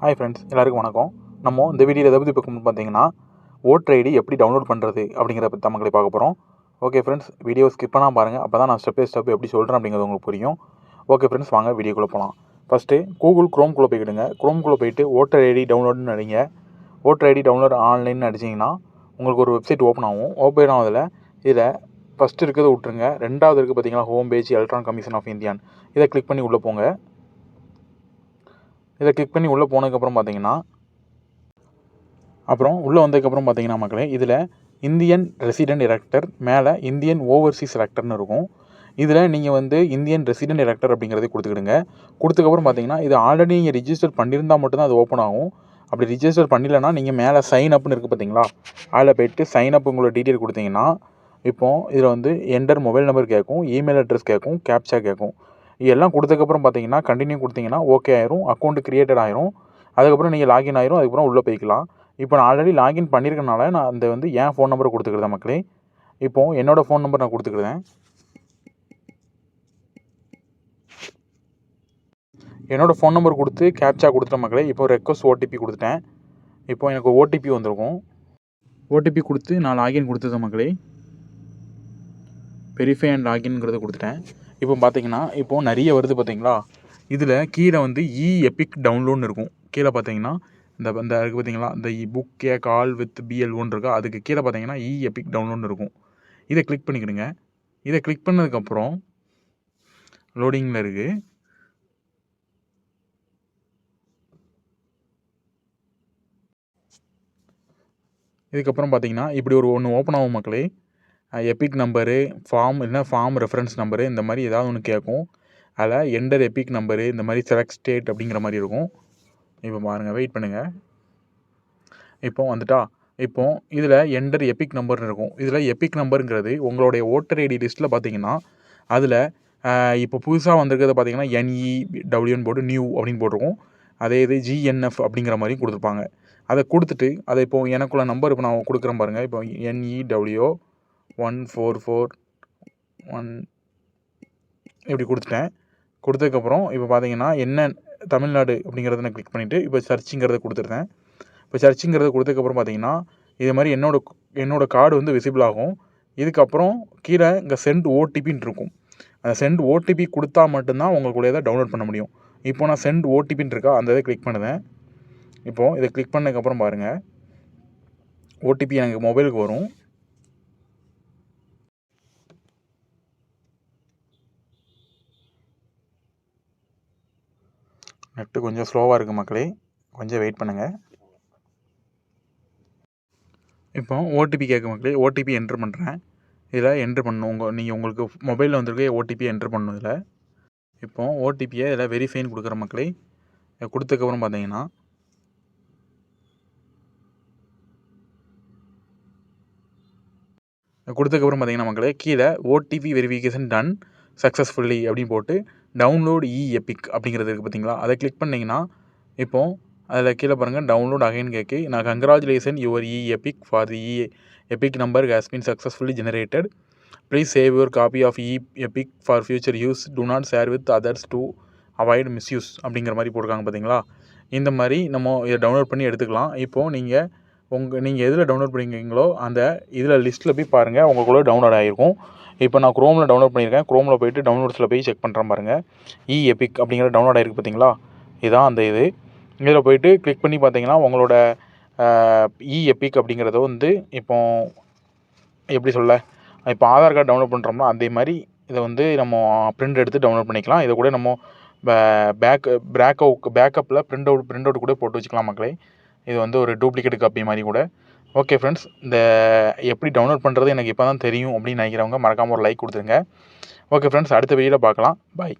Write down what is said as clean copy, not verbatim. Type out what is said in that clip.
Hi friends, எல்லாருக்கும் வணக்கம். நம்ம இந்த வீடியோவில் எதை பற்றி பார்க்கணும்னு பார்த்தீங்கன்னா, ஓட்டர் ஐடி எப்படி டவுன்லோட் பண்ணுறது அப்படிங்கிறத பற்றி மக்களை பார்க்க போகிறோம். ஓகே ஃப்ரெண்ட்ஸ், வீடியோ ஸ்கிப் பண்ணாமல் பாருங்கள். அப்போ தான் நான் ஸ்டெப் பை ஸ்டெப் எப்படி சொல்கிறேன் அப்படிங்கிறது உங்களுக்கு புரியும். ஓகே ஃப்ரெண்ட்ஸ், வாங்க வீடியோக்குள்ளே போகலாம். First Google குரோம்குள்ளே போய்க்கிடுங்க. குரோம்குள்ளே போய்ட்டு ஓட்டர் ஐடி டவுன்லோடுன்னு அடிங்க. ஓட்டர் ஐடி டவுன்லோட் ஆன்லைன் அடிச்சிங்கன்னா உங்களுக்கு ஒரு வெப்சைட் ஓப்பன் ஆகும். ஓப்பன் ஆகுதில் இதில் ஃபஸ்ட்டு இருக்கிறத விட்டுருங்க. ரெண்டாவது இருக்குது பார்த்தீங்கன்னா, home page electronic commission of இந்தியான்னு. இதை கிளிக் பண்ணி உள்ளே போங்க. இதை கிளிக் பண்ணி உள்ளே போனதுக்கப்புறம் பார்த்தீங்கன்னா, அப்புறம் உள்ளே வந்ததுக்கப்புறம் பார்த்தீங்கன்னா மக்களே, இதில் இந்தியன் ரெசிடென்ட் எலக்டர் மேலே இந்தியன் ஓவர்சீஸ் எலக்டர்னு இருக்கும். இதில் நீங்கள் வந்து இந்தியன் ரெசிடென்ட் எலக்டர் அப்படிங்கிறத கொடுத்துக்கிடுங்க. கொடுத்ததுக்கப்புறம் பார்த்தீங்கன்னா, இது ஆல்ரெடி நீங்கள் ரிஜிஸ்டர் பண்ணியிருந்தால் மட்டும்தான் அது ஓப்பன் ஆகும். அப்படி ரிஜிஸ்டர் பண்ணலன்னா நீங்கள் மேலே சைன் அப்னு இருக்குது பார்த்தீங்களா, அதில் போய்ட்டு சைன் அப் உங்களோட டீட்டெயில் கொடுத்தீங்கன்னா, இப்போது இதில் வந்து என்டர் மொபைல் நம்பர் கேட்கும், இமெயில் அட்ரஸ் கேட்கும், கேப்சா கேட்கும். இதெல்லாம் கொடுத்ததுக்கப்புறம் பார்த்தீங்கன்னா கண்டினியூ கொடுத்தீங்கன்னா ஓகே ஆயிரும், அக்கௌண்ட் கிரியேட்டட் ஆயிரும். அதுக்கப்புறம் நீங்கள் லாகின் ஆயிரும். அதுக்கப்புறம் உள்ளே போய்க்கலாம். இப்போ நான் ஆல்ரெடி லாகின் பண்ணியிருக்கனால நான் அந்த வந்து என் ஃபோன் நம்பரை கொடுத்துக்கிறேன் மக்களே. இப்போது என்னோடய ஃபோன் நம்பர் நான் கொடுத்துக்கிறேன். என்னோடய ஃபோன் நம்பர் கொடுத்து கேப்சா கொடுத்துட்டேன் மக்களே. இப்போ ரெக்வஸ்ட் ஓடிபி கொடுத்துட்டேன். இப்போ எனக்கு ஓடிபி வந்திருக்கும். ஓடிபி கொடுத்து நான் லாகின் கொடுத்துட்டேன் மக்களே. வெரிஃபை அண்ட் லாகின்ங்கிறத கொடுத்துட்டேன். இப்போ பார்த்தீங்கன்னா இப்போது நிறைய வருது பார்த்தீங்களா. இதில் கீழே வந்து எபிக் டவுன்லோட்னு இருக்கும். கீழே பார்த்தீங்கன்னா இந்த இருக்குது பார்த்தீங்களா, இந்த book A call with BL1 இருக்கா, அதுக்கு கீழே பார்த்தீங்கன்னா எபிக் டவுன்லோட்னு இருக்கும். இதை கிளிக் பண்ணிக்கிடுங்க. இதை கிளிக் பண்ணதுக்கப்புறம் லோடிங்கில் இருக்குது. இதுக்கப்புறம் பார்த்தீங்கன்னா இப்படி ஒன்று ஓப்பன் ஆகும் மக்களே. எபிக் நம்பரு, ஃபார்ம் இல்லைனா ஃபார்ம் ரெஃபரன்ஸ் நம்பரு, இந்த மாதிரி ஏதாவது ஒன்று கேட்கும். அதில் என்டர் எபிக் நம்பரு, இந்த மாதிரி செலக்ட் ஸ்டேட் அப்படிங்கிற மாதிரி இருக்கும். இப்போ பாருங்கள், வெயிட் பண்ணுங்கள். இப்போ வந்துட்டா. இப்போது இதில் என்டர் எபிக் நம்பர்னு இருக்கும். இதில் எபிக் நம்பருங்கிறது உங்களுடைய ஓட்டர் ஐடி லிஸ்ட்டில் பார்த்தீங்கன்னா அதில் இப்போ புதுசாக வந்திருக்கிறத பார்த்தீங்கன்னா NEWன்னு போட்டு நியூ அப்படின்னு போட்டிருக்கும். அதே இது GNF அப்படிங்கிற மாதிரி கொடுத்துருப்பாங்க. அதை கொடுத்துட்டு அதை இப்போது எனக்குள்ள நம்பர் இப்போ நான் கொடுக்குறேன் பாருங்கள். இப்போ NEW1441 இப்படி கொடுத்துட்டேன். கொடுத்ததுக்கப்புறம் இப்போ பார்த்தீங்கன்னா என்ன தமிழ்நாடு அப்படிங்கிறத நான் கிளிக் பண்ணிவிட்டு இப்போ சர்ச்சுங்கிறத கொடுத்துருந்தேன். இப்போ சர்ச்சுங்கிறத கொடுத்ததுக்கப்புறம் பார்த்தீங்கன்னா இது மாதிரி என்னோடய கார்டு வந்து விசிபிள் ஆகும். இதுக்கப்புறம் கீழே இங்கே சென்ட் ஓடிபின்னு இருக்கும். அந்த சென்ட் ஓடிபி கொடுத்தா மட்டும்தான் உங்களுக்குள்ளே இதை டவுன்லோட் பண்ண முடியும். இப்போ நான் சென்ட் ஓடிபின்னு இருக்கா, அந்த இதை கிளிக் பண்ணுவேன். இப்போது இதை கிளிக் பண்ணதுக்கப்புறம் பாருங்கள், ஓடிபி எனக்கு மொபைலுக்கு வரும். நெட்டு கொஞ்சம் ஸ்லோவாக இருக்குது மக்களே, கொஞ்சம் வெயிட் பண்ணுங்கள். இப்போ ஓடிபி கேட்க மக்களே, ஓடிபி என்ட்ரு பண்ணுறேன். இதில் என்ட்ரு பண்ணணும். நீங்கள் உங்களுக்கு மொபைலில் வந்துருக்க ஓடிபி என்ட்ரு பண்ணணும். இதில் இப்போது ஓடிபியை இதில் வெரிஃபைன்னு கொடுக்குற மக்களே. கொடுத்ததுக்கப்புறம் பார்த்தீங்கன்னா மக்களே கீழே ஓடிபி வெரிஃபிகேஷன் டன் சக்ஸஸ்ஃபுல்லி அப்படின்னு போட்டு டவுன்லோட் எபிக் அப்படிங்கிறது இருக்குது பார்த்தீங்களா, அதை கிளிக் பண்ணிங்கன்னா இப்போது அதில் கீழே பாருங்கள் டவுன்லோட் அகைன் கேட்கு. நான் congratulation your EPIC for the EPIC number has been successfully generated. Please save your copy of EPIC for future use. Do not share with others to avoid misuse அப்படிங்கிற மாதிரி போட்டிருக்காங்க பார்த்தீங்களா. இந்த மாதிரி நம்ம இதை டவுன்லோட் பண்ணி எடுத்துக்கலாம். இப்போது நீங்கள் எதில் டவுன்லோட் பண்ணிக்கிறீங்களோ அந்த இதில் லிஸ்ட்டில் போய் பாருங்கள், உங்களுக்குள்ளே டவுன்லோட் ஆகிருக்கும். இப்போ நான் குரோமில் டவுன்லோட் பண்ணியிருக்கேன். குரோமில் போய்ட்டு டவுன்லோட்ஸில் போய் செக் பண்ணுறேன் பாருங்கள். எபிக் அப்படிங்கிற டவுன்லோட் ஆகிருக்கு பார்த்தீங்களா, இதுதான் அந்த இது. இதில் போய்ட்டு கிளிக் பண்ணி பார்த்தீங்கன்னா உங்களோட எபிக் அப்படிங்கிறத வந்து இப்போ எப்படி சொல்ல, இப்போ ஆதார் கார்டு டவுன்லோட் பண்ணுறோம்னா அதே மாதிரி இதை வந்து நம்ம பிரிண்ட் எடுத்து டவுன்லோட் பண்ணிக்கலாம். இதை கூட நம்ம பேக்கப்பில் பிரிண்ட் அவுட் கூட போட்டு வச்சுக்கலாம் மக்களே. இது வந்து ஒரு டூப்ளிகேட் காப்பி மாதிரி கூட. ஓகே ஃப்ரெண்ட்ஸ், இந்த எப்படி டவுன்லோட் பண்ணுறது எனக்கு இப்போ தான் தெரியும் அப்படின்னு நினைக்கிறவங்க மறக்காமல் ஒரு லைக் கொடுத்துருங்க. ஓகே ஃப்ரெண்ட்ஸ், அடுத்த வீடியோவில் பார்க்கலாம். பாய்.